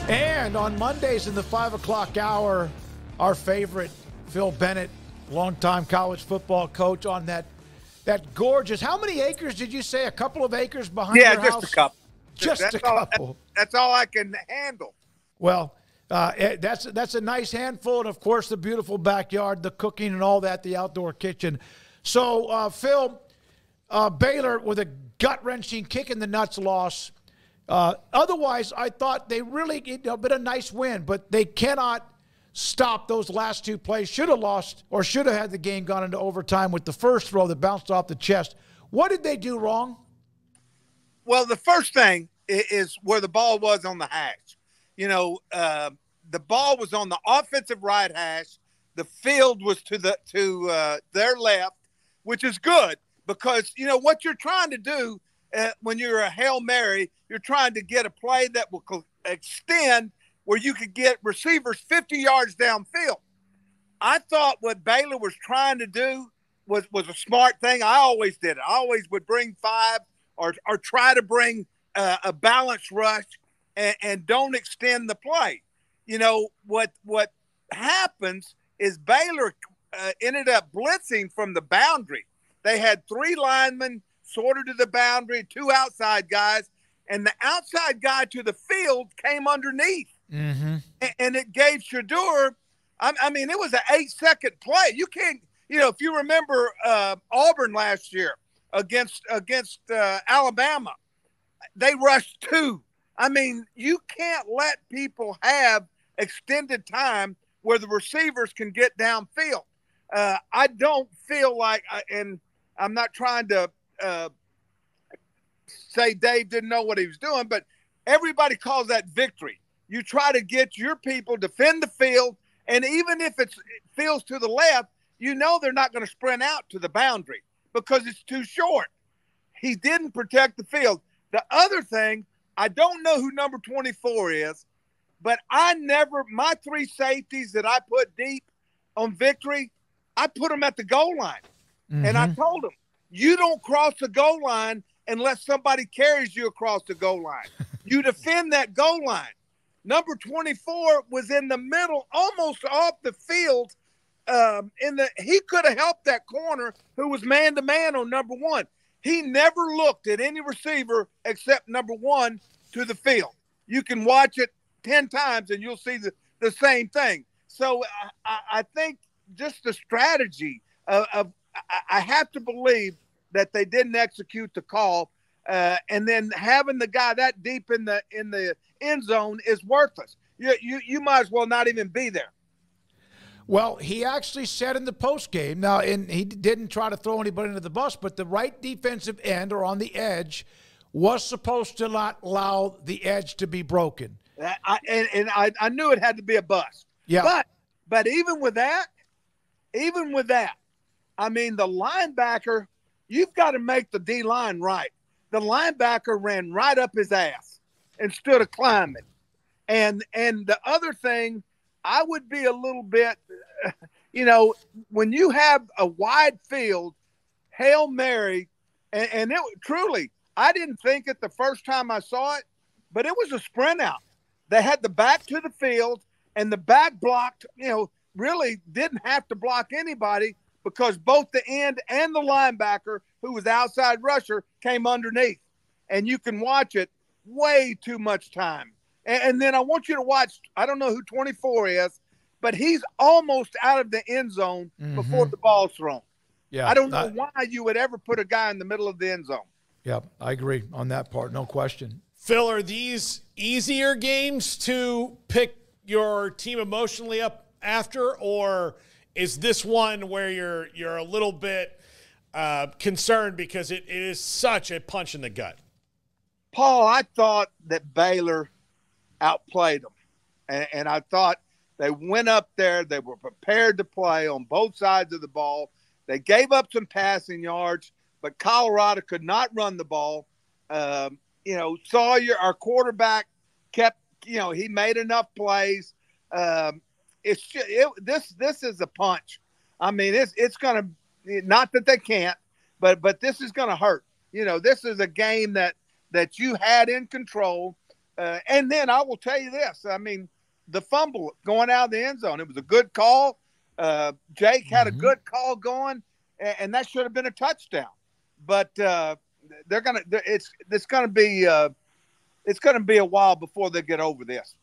And on Mondays in the 5 o'clock hour, our favorite, Phil Bennett, longtime college football coach, on that gorgeous, how many acres did you say? A couple of acres behind your house? Yeah, just a couple. Just a couple. That's all I can handle. Well, that's a nice handful, and, of course, the beautiful backyard, the cooking and all that, the outdoor kitchen. So, Phil, Baylor with a gut-wrenching kick-in-the-nuts loss. Otherwise, I thought they really been a nice win, but they cannot stop those last two plays. Should have lost or should have had the game gone into overtime with the first throw that bounced off the chest. What did they do wrong? Well, the first thing is where the ball was on the hash. The ball was on the offensive right hash. The field was to their left, which is good because, what you're trying to do when you're a Hail Mary, you're trying to get a play that will extend where you could get receivers 50 yards downfield. I thought what Baylor was trying to do was a smart thing. I always did it. I always would bring five or try to bring a balanced rush and don't extend the play. What happens is Baylor ended up blitzing from the boundary. They had three linemen sorted to the boundary, two outside guys, and the outside guy to the field came underneath. Mm-hmm. And it gave Shedeur, it was an 8-second play. You can't, if you remember Auburn last year against Alabama, they rushed two. You can't let people have extended time where the receivers can get downfield. I don't feel like, and I'm not trying to say Dave didn't know what he was doing, but everybody calls that victory. You try to get your people defend the field, and even if it feels to the left, they're not going to sprint out to the boundary because it's too short. He didn't protect the field. The other thing, I don't know who number 24 is, but my three safeties that I put deep on victory, I put them at the goal line. Mm-hmm. And I told them, you don't cross the goal line unless somebody carries you across the goal line. You defend that goal line. Number 24 was in the middle, almost off the field. He could have helped that corner who was man-to-man on number one. He never looked at any receiver except number one to the field. You can watch it 10 times and you'll see the same thing. So I think just the strategy of I have to believe that they didn't execute the call, and then having the guy that deep in the end zone is worthless. You might as well not even be there. Well, he actually said in the postgame, now, and he didn't try to throw anybody into the bus, but the right defensive end or on the edge was supposed to not allow the edge to be broken. I knew it had to be a bust. Yeah. But even with that, the linebacker, you've got to make the D-line right. The linebacker ran right up his ass and stood a climbing. And the other thing, I would be a little bit, when you have a wide field, Hail Mary, and it truly, I didn't think it the first time I saw it, but it was a sprint out. They had the back to the field, and the back blocked, really didn't have to block anybody because both the end and the linebacker, who was outside rusher, came underneath. And you can watch it way too much time. And then I want you to watch, I don't know who 24 is, but he's almost out of the end zone before the ball's thrown. Yeah, I don't know why you would ever put a guy in the middle of the end zone. Yeah, I agree on that part, no question. Phil, are these easier games to pick your team emotionally up after, or is this one where you're a little bit concerned because it is such a punch in the gut? Paul, I thought that Baylor outplayed them, and I thought they went up there. They were prepared to play on both sides of the ball. They gave up some passing yards, but Colorado could not run the ball. Sawyer, our quarterback, kept. He made enough plays. This is a punch. It's going to, not that they can't, but this is going to hurt. This is a game that you had in control. And then I will tell you this. I mean, the fumble going out of the end zone, it was a good call. Jake had a good call going, and that should have been a touchdown. But it's gonna be a while before they get over this.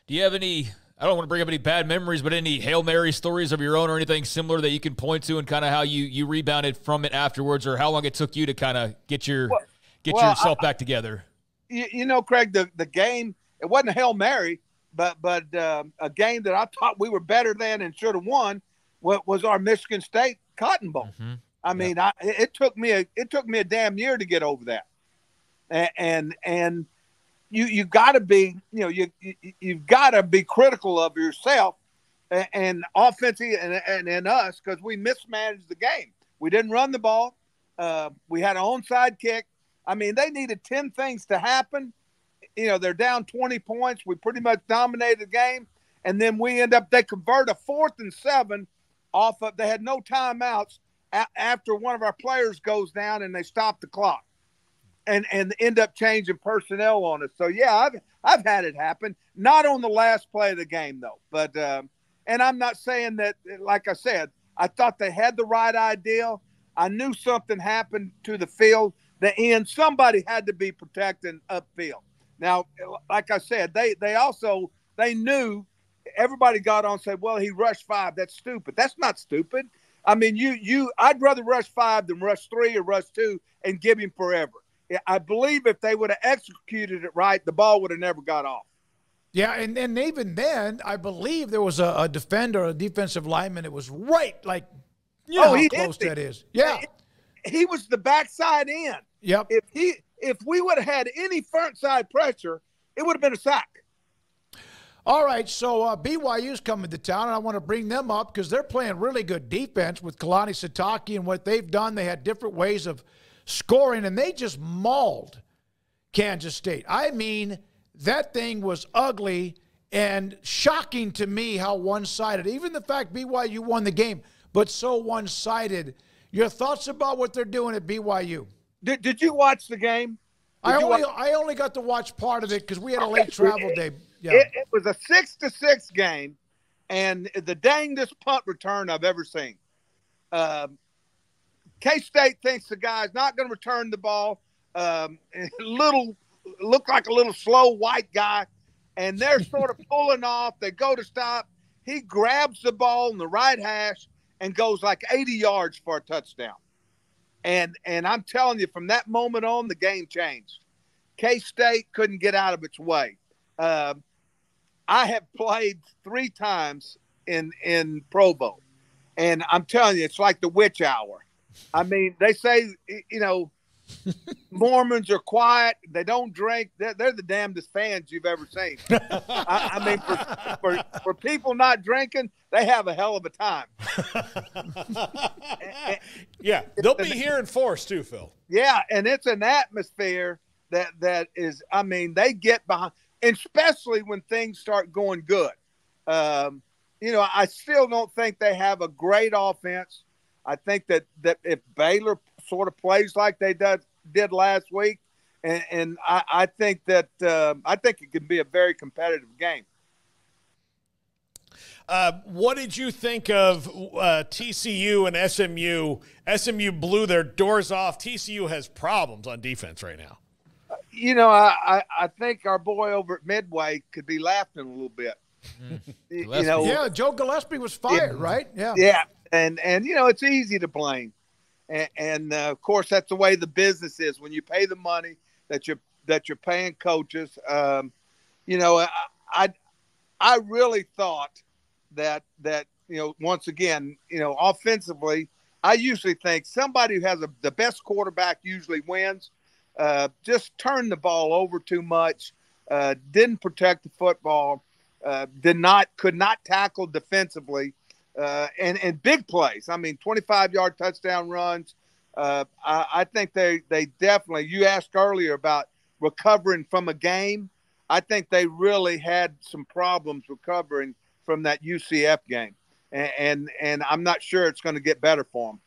Do you have any? I don't want to bring up any bad memories, but any Hail Mary stories of your own or anything similar that you can point to, and kind of how you rebounded from it afterwards, or how long it took you to kind of get yourself back together? You know, Craig, the game, it wasn't a Hail Mary, but a game that I thought we were better than and should have won was our Michigan State Cotton Bowl. Mm-hmm. I mean, it took me a damn year to get over that, and you got to be, you've got to be critical of yourself and offensively and us, because we mismanaged the game. We didn't run the ball. We had an onside kick. I mean, they needed 10 things to happen. They're down 20 points. We pretty much dominated the game. And then they convert a 4th and 7 off of, they had no timeouts after one of our players goes down, and they stop the clock and end up changing personnel on us. So, yeah, I've had it happen. Not on the last play of the game, though. But, and I'm not saying that, like I said, I thought they had the right idea. I knew something happened to the field. The end, somebody had to be protecting upfield. Now, like I said, they knew, everybody got on and said, well, he rushed 5. That's stupid. That's not stupid. I mean, I'd rather rush 5 than rush 3 or rush 2 and give him forever. I believe if they would have executed it right, the ball would have never got off. Yeah, and even then, I believe there was a defender, a defensive lineman. It was right, like, how close that is. Yeah. He was the backside in. Yep. If we would have had any front side pressure, it would have been a sack. All right, so BYU's coming to town, and I want to bring them up because they're playing really good defense with Kalani Sitake and what they've done. They had different ways of scoring, and they just mauled Kansas State. I mean, that thing was ugly and shocking to me how one-sided. Even the fact BYU won the game, but so one-sided. Your thoughts about what they're doing at BYU? Did you watch the game? I only got to watch part of it because we had a late travel day. Yeah. It was a 6-6 game, and the dangest punt return I've ever seen. K-State thinks the guy's not going to return the ball. Looked like a little slow white guy, and they're sort of pulling off. They go to stop. He grabs the ball in the right hash and goes like 80 yards for a touchdown. And I'm telling you, from that moment on, the game changed. K-State couldn't get out of its way. I have played 3 times in Provo, and I'm telling you, it's like the witch hour. I mean, they say, Mormons are quiet. They don't drink. They're the damnedest fans you've ever seen. I mean, for people not drinking, they have a hell of a time. Yeah, they'll be here in force too, Phil. Yeah, and it's an atmosphere that is, I mean, they get behind, especially when things start going good. I still don't think they have a great offense. I think that if Baylor sort of plays like they did last week, and I think that I think it can be a very competitive game. What did you think of TCU and SMU? SMU blew their doors off. TCU has problems on defense right now. I think our boy over at Midway could be laughing a little bit. Yeah, Joe Gillespie was fired, right? Yeah. Yeah, and it's easy to blame. And of course, that's the way the business is. When you pay the money that you're paying coaches, I really thought that once again, offensively, I usually think somebody who has the best quarterback usually wins. Just turned the ball over too much, didn't protect the football, could not tackle defensively. And big plays. I mean, 25-yard touchdown runs. I think they definitely, you asked earlier about recovering from a game. I think they really had some problems recovering from that UCF game. And I'm not sure it's going to get better for them.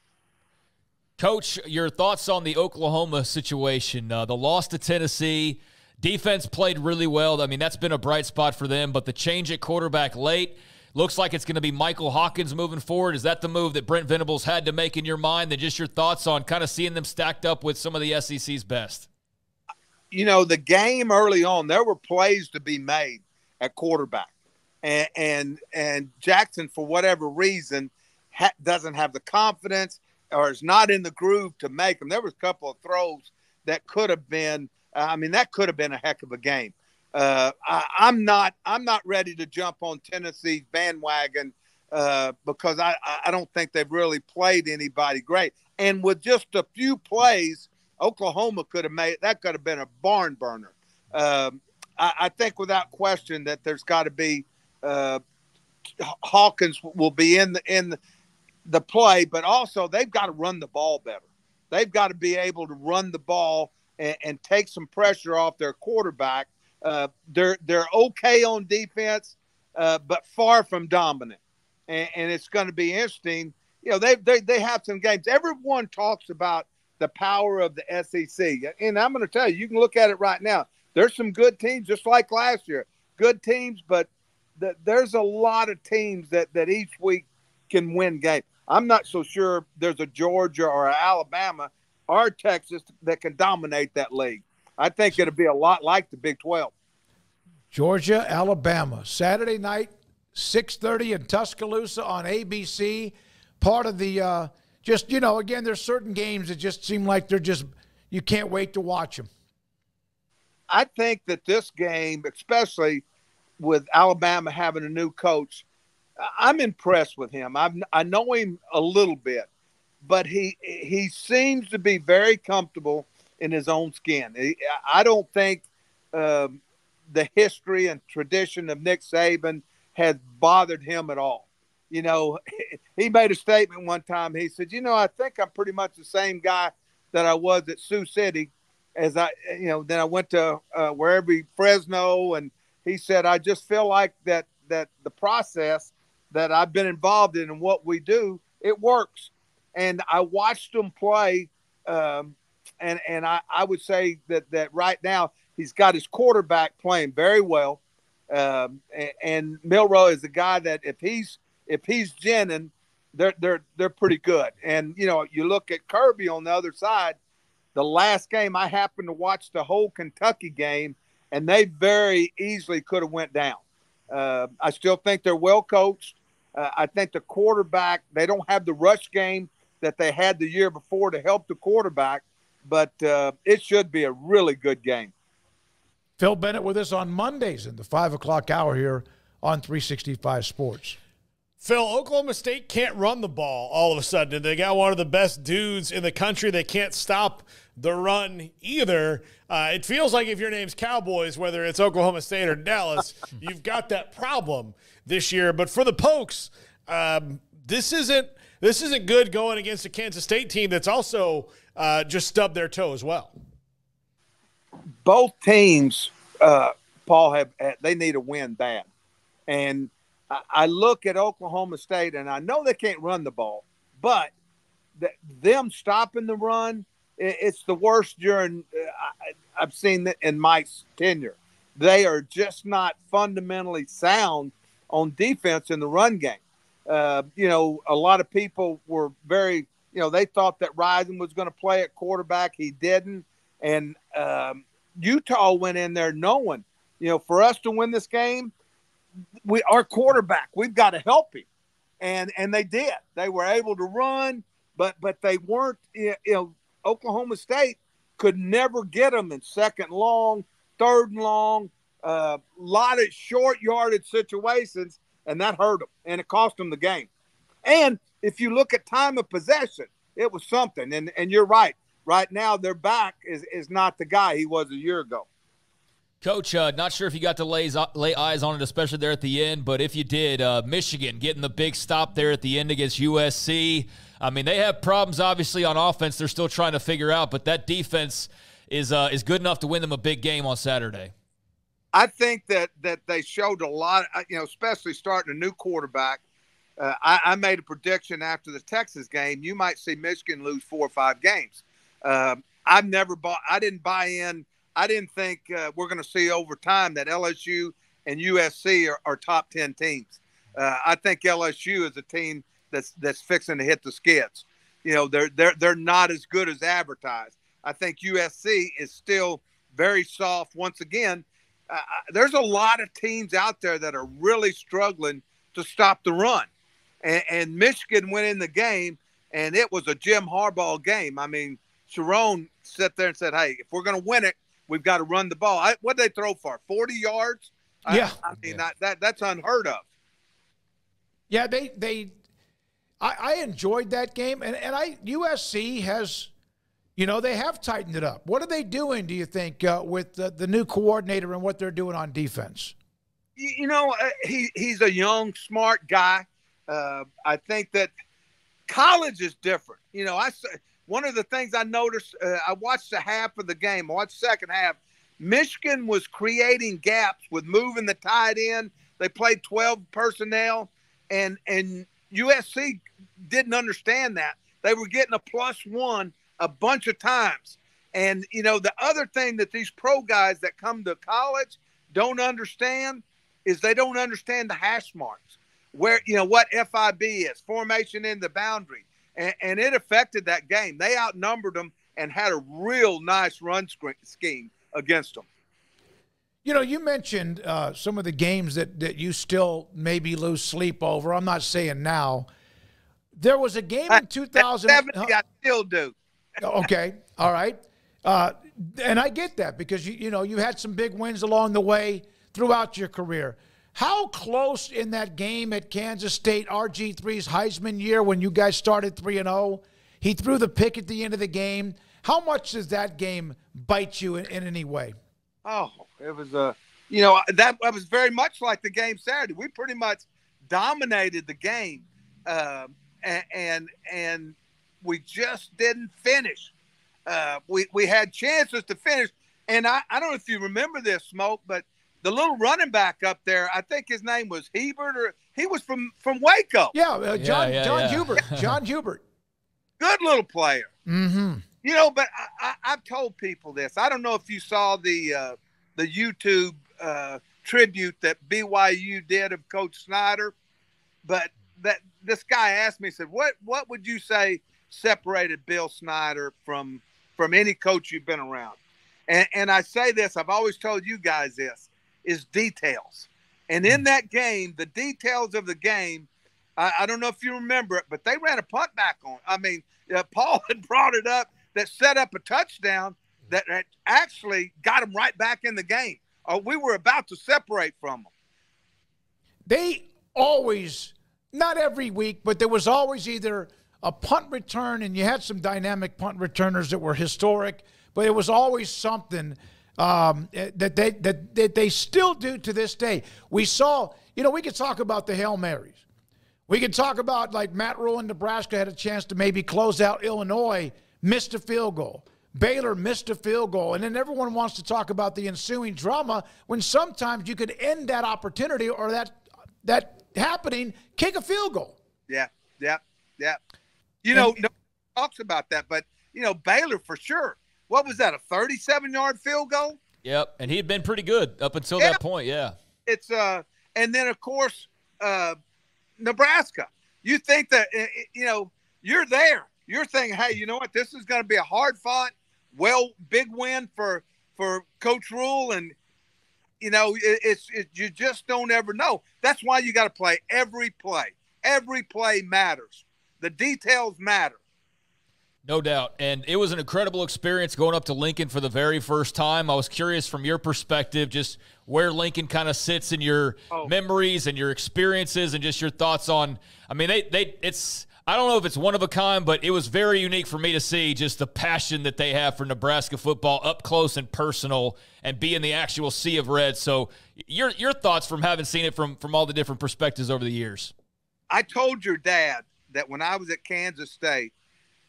Coach, your thoughts on the Oklahoma situation, the loss to Tennessee, Defense played really well. I mean, that's been a bright spot for them, but the change at quarterback late looks like it's going to be Michael Hawkins moving forward. Is that the move that Brent Venables had to make in your mind? And just your thoughts on kind of seeing them stacked up with some of the SEC's best? You know, the game early on, there were plays to be made at quarterback. And Jackson, for whatever reason, doesn't have the confidence or is not in the groove to make them. There was a couple of throws that could have been that could have been a heck of a game. I'm not ready to jump on Tennessee's bandwagon because I don't think they've really played anybody great. And with just a few plays, Oklahoma could have been a barn burner. I think without question that there's got to be Hawkins will be in the play, but also they've got to run the ball better. They've got to be able to run the ball and take some pressure off their quarterback. They're okay on defense, but far from dominant. And it's going to be interesting. You know, they have some games. Everyone talks about the power of the SEC. And I'm going to tell you, you can look at it right now. There's some good teams, just like last year. Good teams, but there's a lot of teams that each week can win games. I'm not so sure there's a Georgia or an Alabama or Texas that can dominate that league. I think it'll be a lot like the Big 12. Georgia, Alabama, Saturday night, 6:30 in Tuscaloosa on ABC. Part of the again, there's certain games that just seem like you can't wait to watch them. I think that this game, especially with Alabama having a new coach, I'm impressed with him. I know him a little bit, but he seems to be very comfortable in his own skin. I don't think the history and tradition of Nick Saban has bothered him at all. You know, he made a statement one time. He said, I think I'm pretty much the same guy that I was at Sioux City then I went to Fresno, and he said, I just feel like that the process that I've been involved in and what we do, it works. And I watched him play, and I would say that right now he's got his quarterback playing very well. And Milroe is a guy that if he's ginning, they're pretty good. And you look at Kirby on the other side. The last game I happened to watch the whole Kentucky game, and they very easily could have went down. I still think they're well coached. I think the quarterback, they don't have the rush game that they had the year before to help the quarterback, but it should be a really good game. Phil Bennett with us on Mondays in the 5 o'clock hour here on 365 Sports. Phil, Oklahoma State can't run the ball all of a sudden. They got one of the best dudes in the country. They can't stop the run either. It feels like if your name's Cowboys, whether it's Oklahoma State or Dallas, you've got that problem this year. But for the Pokes, this isn't good going against a Kansas State team that's also just stubbed their toe as well. Both teams, Paul, they need a win bad. And I look at Oklahoma State, and I know they can't run the ball, but them stopping the run, it's the worst during I've seen in Mike's tenure. They are just not fundamentally sound on defense in the run game. A lot of people were very, they thought that Rising was going to play at quarterback. He didn't. And Utah went in there knowing, for us to win this game, our quarterback, we've got to help him. And they did. They were able to run, but they weren't, Oklahoma State could never get them in second long, third and long, a lot of short yardage situations, and that hurt them, and it cost them the game. And if you look at time of possession, it was something. And you're right. Right now, their back is not the guy he was a year ago. Coach, not sure if you got to lay eyes on it, especially there at the end, but if you did, Michigan getting the big stop there at the end against USC. I mean, they have problems, obviously, on offense they're still trying to figure out, but that defense is good enough to win them a big game on Saturday. I think that they showed a lot, especially starting a new quarterback. I made a prediction after the Texas game. You might see Michigan lose 4 or 5 games. I didn't buy in I didn't think we're going to see over time that LSU and USC are top 10 teams. I think LSU is a team that's fixing to hit the skids. You know, they're not as good as advertised. I think USC is still very soft. Once again, there's a lot of teams out there that are really struggling to stop the run. And Michigan went in the game, and it was a Jim Harbaugh game. I mean, Sharon sat there and said, hey, if we're going to win it, we've got to run the ball. What did they throw for? 40 yards? Yeah. I mean, that's unheard of. Yeah, I enjoyed that game. And USC has, you know, they have tightened it up. What are they doing, do you think, with the new coordinator and what they're doing on defense? You know, he's a young, smart guy. I think that college is different. You know, one of the things I noticed, I watched the half of the game. I watched the second half. Michigan was creating gaps with moving the tight end. They played 12 personnel, and USC didn't understand that. They were getting a +1 a bunch of times. And, you know, the other thing that these pro guys that come to college don't understand is they don't understand the hash marks, where, you know, what FIB is, formation in the boundary. And it affected that game. They outnumbered them and had a real nice run scheme against them. You know, you mentioned some of the games that you still maybe lose sleep over. I'm not saying now. There was a game in 2000. I still do. Okay. All right. And I get that because, you know, you had some big wins along the way throughout your career. How close in that game at Kansas State, RG3's Heisman year, when you guys started 3-0, he threw the pick at the end of the game. How much does that game bite you in any way? Oh, it was you know, that was very much like the game Saturday. We pretty much dominated the game, and we just didn't finish. We had chances to finish, and I don't know if you remember this, Smoke, but the little running back up there, I think his name was Hebert, or he was from Waco. Yeah, John Hubert. John Hubert. Good little player. Mm-hmm. You know, but I've told people this. I don't know if you saw the YouTube tribute that BYU did of Coach Snyder, but that this guy asked me, said, what would you say separated Bill Snyder from any coach you've been around? And I say this, I've always told you guys this, is details. And in that game, the details of the game, I don't know if you remember it, but they ran a punt back on. I mean, Paul had brought it up that set up a touchdown that actually got them right back in the game. We were about to separate from them. They always, not every week, but there was always either a punt return, and you had some dynamic punt returners that were historic, but it was always something that they still do to this day. We saw, you know, we could talk about the Hail Marys. We could talk about, like, Matt Rule in Nebraska had a chance to maybe close out Illinois, missed a field goal. Baylor missed a field goal. And then everyone wants to talk about the ensuing drama when sometimes you could end that opportunity or that happening, kick a field goal. Yeah. You know, no one talks about that, but, you know, Baylor for sure. What was that, a 37-yard field goal? Yep, and he had been pretty good up until that point, yeah. It's and then, of course, Nebraska. You think that, you know, you're there. You're thinking, hey, you know what, this is going to be a hard-fought, big win for Coach Rule, and, you know, you just don't ever know. That's why you got to play every play. Every play matters. The details matter. No doubt. And it was an incredible experience going up to Lincoln for the very first time. I was curious from your perspective just where Lincoln kind of sits in your memories and your experiences and just your thoughts on, I mean, it's I don't know if it's one of a kind, but it was very unique for me to see just the passion that they have for Nebraska football up close and personal and be in the actual sea of red. So your thoughts from having seen it from all the different perspectives over the years. I told your dad that when I was at Kansas State,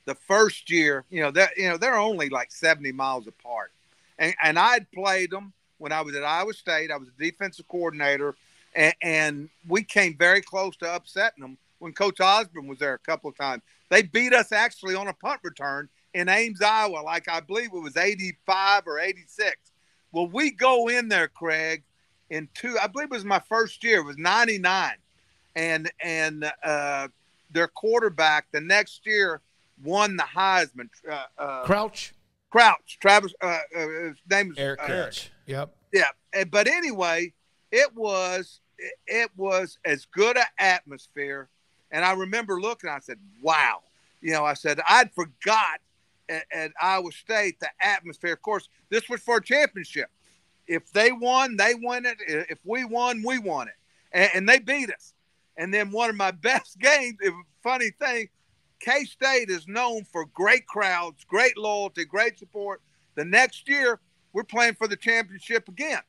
the first year, they're only like 70 miles apart. And I'd played them when I was at Iowa State. I was a defensive coordinator, and we came very close to upsetting them when Coach Osborne was there a couple of times. They beat us actually on a punt return in Ames, Iowa, like I believe it was 85 or 86. Well, we go in there, Craig, I believe it was my first year. It was 99. And their quarterback the next year won the Heisman. Crouch. Travis, his name is Eric Crouch. Yep. Yeah. But anyway, it was as good an atmosphere. And I remember looking, I said, wow. I said, I'd forgot at Iowa State, the atmosphere. Of course, this was for a championship. If they won, they won it. If we won, we won it. And they beat us. And then one of my best games, funny thing, K-State is known for great crowds, great loyalty, great support. The next year, we're playing for the championship again.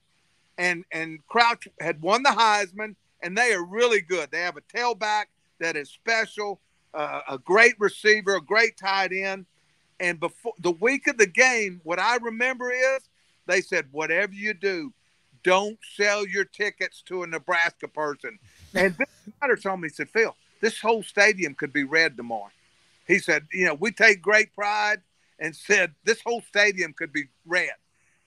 And Crouch had won the Heisman, and they are really good. They have a tailback that is special, a great receiver, a great tight end. And before the week of the game, what I remember is they said, whatever you do, don't sell your tickets to a Nebraska person. And Bill Snyder told me, he said, Phil, this whole stadium could be red tomorrow. He said, we take great pride, and said this whole stadium could be red.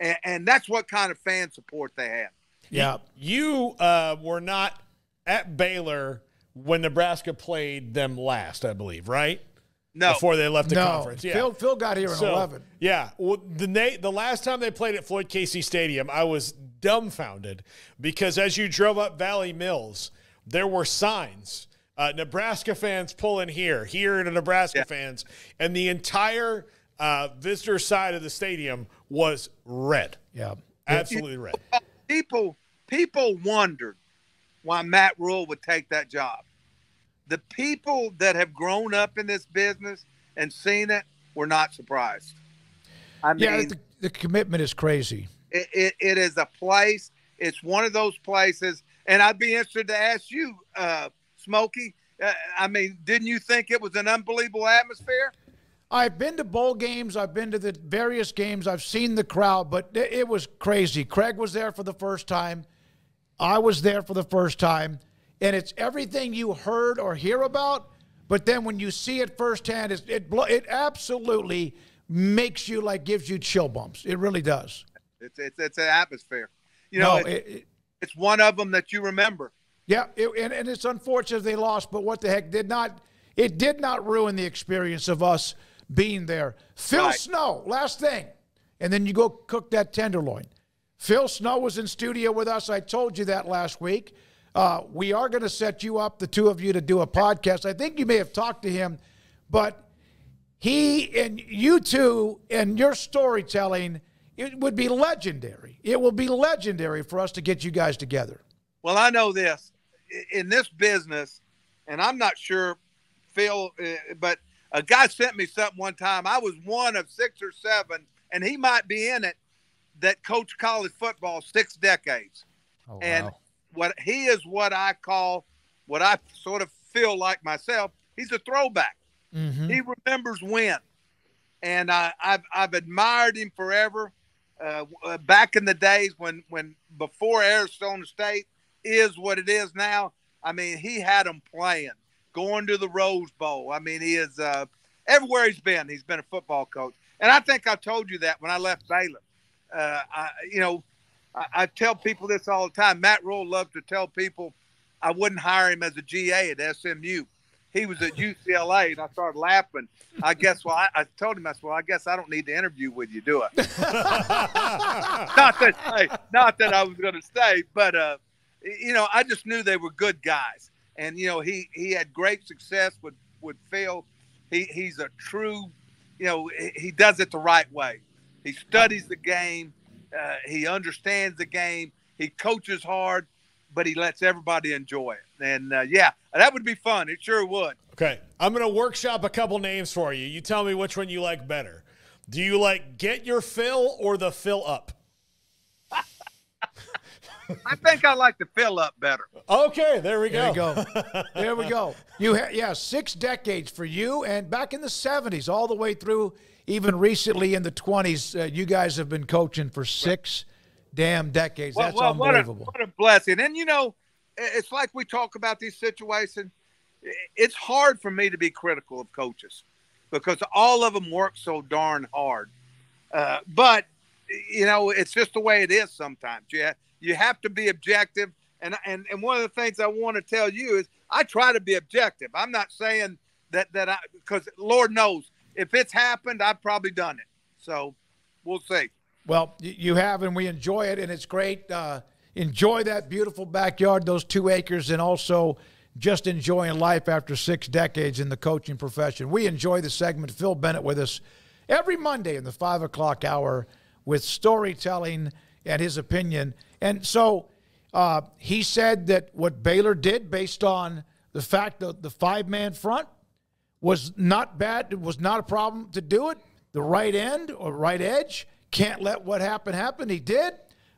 And that's what kind of fan support they have. Yeah. You were not at Baylor when Nebraska played them last, I believe, right? No. Before they left the conference. Yeah. Phil got here in 11. Yeah. Well, the last time they played at Floyd Casey Stadium, I was dumbfounded because as you drove up Valley Mills, there were signs. Nebraska fans pulling here to Nebraska fans, and the entire visitor side of the stadium was red. Yeah. Absolutely red. People wondered why Matt Rule would take that job. The people that have grown up in this business and seen it were not surprised. I mean, the commitment is crazy. It is a place. It's one of those places. And I'd be interested to ask you, Smokey, didn't you think it was an unbelievable atmosphere? I've been to bowl games. I've been to the various games. I've seen the crowd, but it was crazy. Craig was there for the first time. I was there for the first time. And it's everything you heard or hear about, but then when you see it firsthand, it absolutely makes you gives you chill bumps. It really does. It's an atmosphere. It's one of them that you remember. Yeah, and it's unfortunate they lost, but what the heck, it did not ruin the experience of us being there. Phil Snow, last thing, and then you go cook that tenderloin. Phil Snow was in studio with us. I told you that last week. We are going to set you up, the two of you, to do a podcast. I think you may have talked to him, but he and you two and your storytelling, it would be legendary. It will be legendary for us to get you guys together. Well, I know this. In this business, and I'm not sure, Phil, but a guy sent me something one time. I was one of 6 or 7, and he might be in it, that coached college football 6 decades. Oh, wow. And what I call, what I sort of feel like myself, he's a throwback. Mm-hmm. He remembers when. And I've admired him forever. Back in the days when before Arizona State is what it is now, he had them playing, going to the Rose Bowl. He is everywhere he's been a football coach. And I think I told you that when I left Baylor. I tell people this all the time. Matt Rule loves to tell people I wouldn't hire him as a GA at SMU. He was at UCLA, and I started laughing. I told him, I guess I don't need to interview with you, do I? not that I was going to stay, but, I just knew they were good guys. And, he had great success with Phil. He's a true, he does it the right way. He studies the game. He understands the game. He coaches hard, but he lets everybody enjoy it. And, that would be fun. It sure would. Okay. I'm going to workshop a couple names for you. You tell me which one you like better. Do you like Get Your Fill or the Fill Up? I think I like the Fill Up better. Okay, there we go. There we go. 6 decades for you, and back in the 70s, all the way through even recently in the 20s, you guys have been coaching for 6 damn decades. That's unbelievable. What a blessing. And, it's like we talk about these situations. It's hard for me to be critical of coaches because all of them work so darn hard. But it's just the way it is sometimes. You have to be objective. And one of the things I want to tell you is I try to be objective. I'm not saying that because Lord knows if it's happened, I've probably done it. So we'll see. Well, you have, and we enjoy it, and it's great. Enjoy that beautiful backyard, those 2 acres, and also just enjoying life after 6 decades in the coaching profession. We enjoy the segment. Phil Bennett with us every Monday in the 5 o'clock hour with storytelling and his opinion. And so he said that what Baylor did based on the fact that the 5-man front was not bad. It was not a problem to do it. The right end or right edge, can't let what happened happen. He did.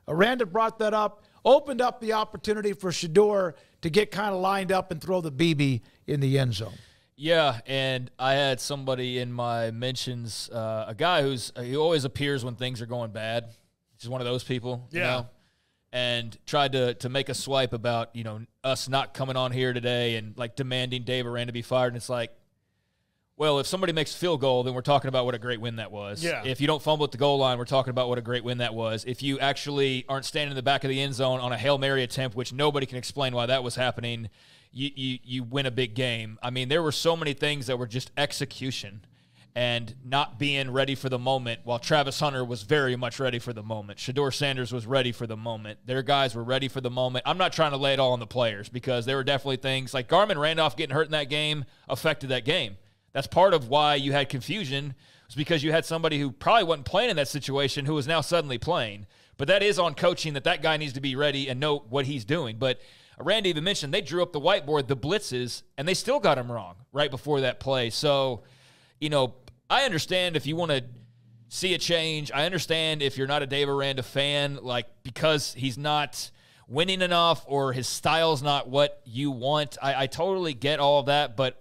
Aranda brought that up, opened up the opportunity for Shedeur to get kind of lined up and throw the BB in the end zone. Yeah, and I had somebody in my mentions, a guy he always appears when things are going bad. He's one of those people, you know, and tried to make a swipe about, us not coming on here today and, like, demanding Dave Aranda be fired. And it's like, well, if somebody makes a field goal, then we're talking about what a great win that was. Yeah. If you don't fumble at the goal line, we're talking about what a great win that was. If you actually aren't standing in the back of the end zone on a Hail Mary attempt, which nobody can explain why that was happening, you win a big game. I mean, there were so many things that were just execution and not being ready for the moment, while Travis Hunter was very much ready for the moment. Shedeur Sanders was ready for the moment. Their guys were ready for the moment. I'm not trying to lay it all on the players because there were definitely things like Garmin Randolph getting hurt in that game affected that game. That's part of why you had confusion, was because you had somebody who probably wasn't playing in that situation who is now suddenly playing. But that is on coaching, that guy needs to be ready and know what he's doing. But Randy even mentioned they drew up the whiteboard, the blitzes, and they still got him wrong right before that play. So, I understand if you want to see a change. I understand if you're not a Dave Aranda fan, like because he's not winning enough or his style's not what you want. I totally get all of that, but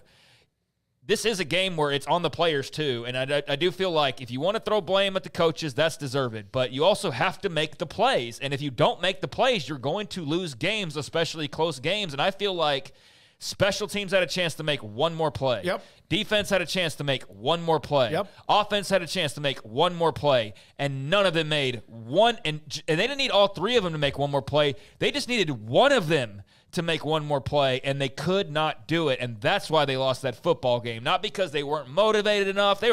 this is a game where it's on the players too, and I do feel like if you want to throw blame at the coaches, that's deserved, but you also have to make the plays, and if you don't make the plays, you're going to lose games, especially close games, and I feel like special teams had a chance to make one more play. Yep. Defense had a chance to make one more play. Yep. Offense had a chance to make one more play, and none of them made one, and they didn't need all 3 of them to make one more play. They just needed one of them to make one more play, and they could not do it, and that's why they lost that football game. Not because they weren't motivated enough. They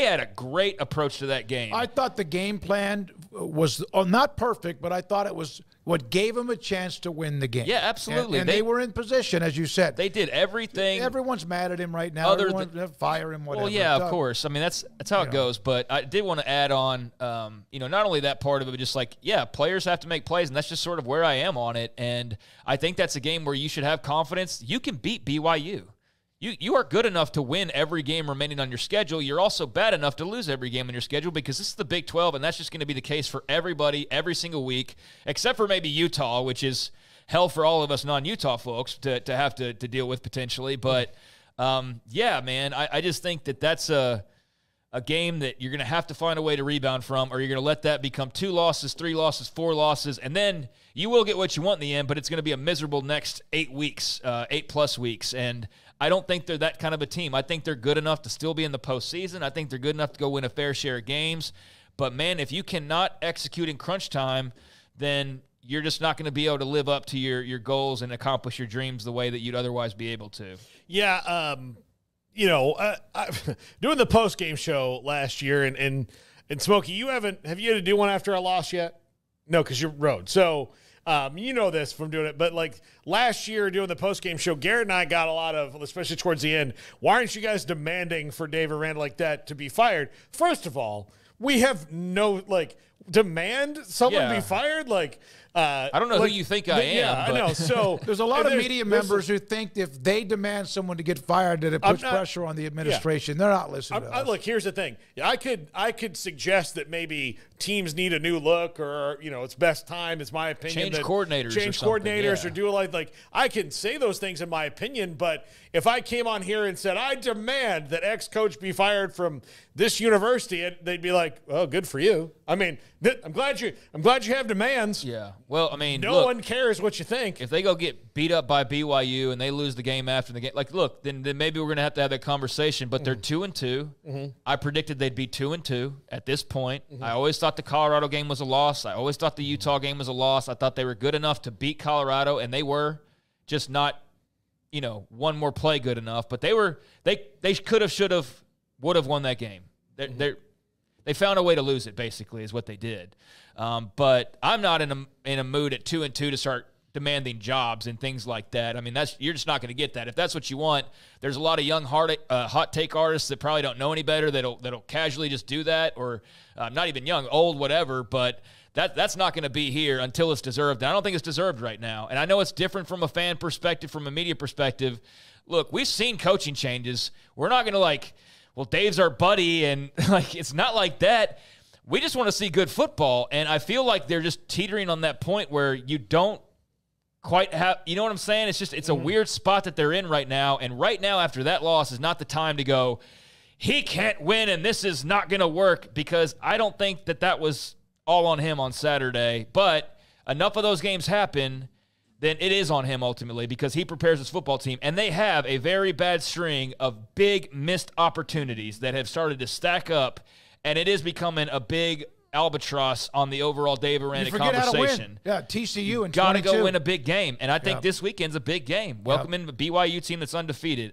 had a great approach to that game. I thought the game plan was not perfect, but I thought it was what gave them a chance to win the game. Yeah, absolutely. And they were in position, as you said. They did everything. Everyone's mad at him right now. Everyone fire him, whatever. Well, yeah, of course. I mean, that's how it goes. But I did want to add on, not only that part of it, but just like, players have to make plays, and that's just sort of where I am on it. And I think that's a game where you should have confidence. You can beat BYU. You are good enough to win every game remaining on your schedule. You're also bad enough to lose every game on your schedule because this is the Big 12, and that's just going to be the case for everybody every single week, except for maybe Utah, which is hell for all of us non-Utah folks to have to deal with potentially. But, man, I just think that's a game that you're going to have to find a way to rebound from, or you're going to let that become 2 losses, 3 losses, 4 losses, and then you will get what you want in the end, but it's going to be a miserable next 8 weeks, 8+ weeks, and I don't think they're that kind of a team. I think they're good enough to still be in the postseason. I think they're good enough to go win a fair share of games. But, man, if you cannot execute in crunch time, then you're just not going to be able to live up to your goals and accomplish your dreams the way that you'd otherwise be able to. Yeah, doing the post-game show last year, and Smokey, have you had to do one after a loss yet? No, because you're road. So you know this from doing it, but like last year doing the post-game show, Garrett and I got a lot of, especially towards the end, why aren't you guys demanding for Dave Aranda like that to be fired? First of all, we have no, demand someone be fired? I don't know who you think I am. Yeah, but. I know. So there's a lot of media members who think if they demand someone to get fired, that it puts pressure on the administration. They're not listening to us. Look, here's the thing. I could suggest that maybe teams need a new look, or it's best time. It's my opinion. Change coordinators, or do like I can say those things in my opinion. But if I came on here and said I demand that X coach be fired from this university, they'd be like, "Oh, good for you." I mean, I'm glad you have demands. Yeah. Well, I mean, no one cares what you think. If they go get beat up by BYU and they lose the game after the game, like, look, then maybe we're going to have that conversation. But they're 2-2. I predicted they'd be 2-2 at this point. I always thought the Colorado game was a loss. I always thought the Utah game was a loss. I thought they were good enough to beat Colorado, and they were, just not, one more play good enough. But they could have, should have, would have won that game. They found a way to lose it, basically, is what they did. But I'm not in a mood at 2-2 to start demanding jobs and things like that. I mean, you're just not going to get that. If that's what you want, there's a lot of young hot take artists that probably don't know any better that'll casually just do that, or not even young, old, whatever. But that's not going to be here until it's deserved. And I don't think it's deserved right now. And I know it's different from a fan perspective, from a media perspective. Look, we've seen coaching changes. We're not going to well, Dave's our buddy, and it's not like that. We just want to see good football, and I feel like they're just teetering on that point where you don't quite have, you know what I'm saying? It's a weird spot that they're in right now, and right now after that loss is not the time to go, he can't win and this is not going to work, because I don't think that was all on him on Saturday. But enough of those games happen, then it is on him ultimately, because he prepares his football team. And they have a very bad string of big missed opportunities that have started to stack up, and it is becoming a big albatross on the overall Dave Aranda conversation. Yeah, TCU and got to go win a big game, and I think this weekend's a big game. Welcoming a BYU team that's undefeated.